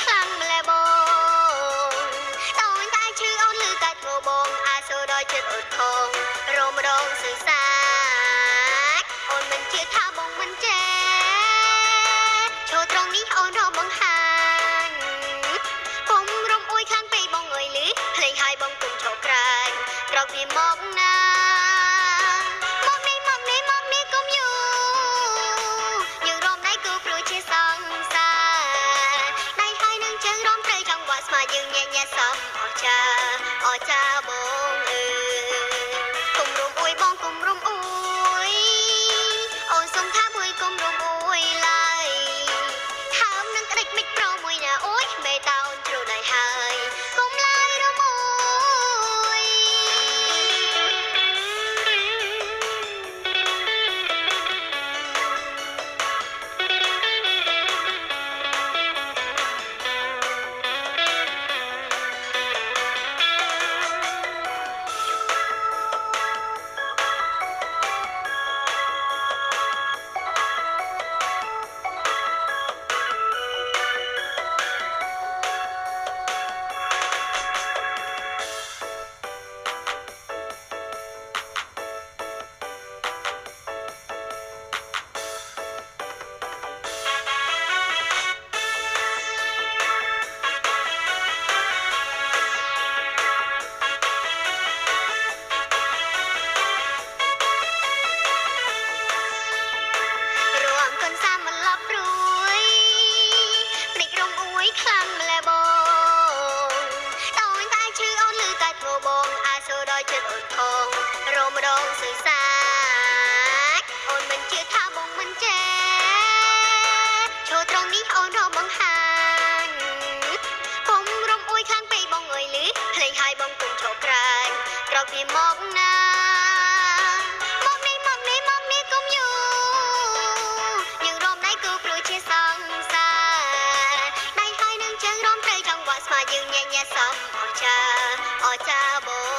ខ្លាំងម្ល៉េះបងដោយតែឈឺអូនលឺតែធ្វើបងអាសូរដល់ចិត្តអូនខងរមរងសើសាអូនមិនជឿថាបងមិនចេះចូលត្រង់នេះអូនរកបង្ហាញកុំរំអួយខាងពេកបងអើយលឺភ្លេងហើយបងគុំឈរក្រែងក្រោកវាមកណាមកនេះកុំយូយើងរំដៃគូព្រោះជាសង្សារដៃហើយនឹងជើងរំត្រូវចង់វាក់ស្មាយើងញ៉ែញ៉ែសំអស្ចារ្យបងអើយកុំរំអួយបងកុំរំអួយអូនសុំថាមួយកុំរំអួយឡើយថើមនឹងក្តិចមិនប្រមួយណាអូយមេតោនជ្រុលដៃហើយកុំឡើយរំអួយខ្លាំងម្ល៉េះបងដោយតែឈឺអូនលឺតែធ្វើបងអាសូរដល់ចិត្តអូនខងរមរងសើសាអូនមិនជឿថាបងមិនចេះចូលត្រង់នេះអូនរកបង្ហាញកុំរំអួយខាងពេកបងអើយលឺភ្លេងហើយបងគុំឈរក្រែងក្រោកវាមកណាមកនេះកុំយូយើងរំដៃគូព្រោះជាសង្សារស្មាយើងញ៉ែញ៉ែសំអស្ចារ្យបង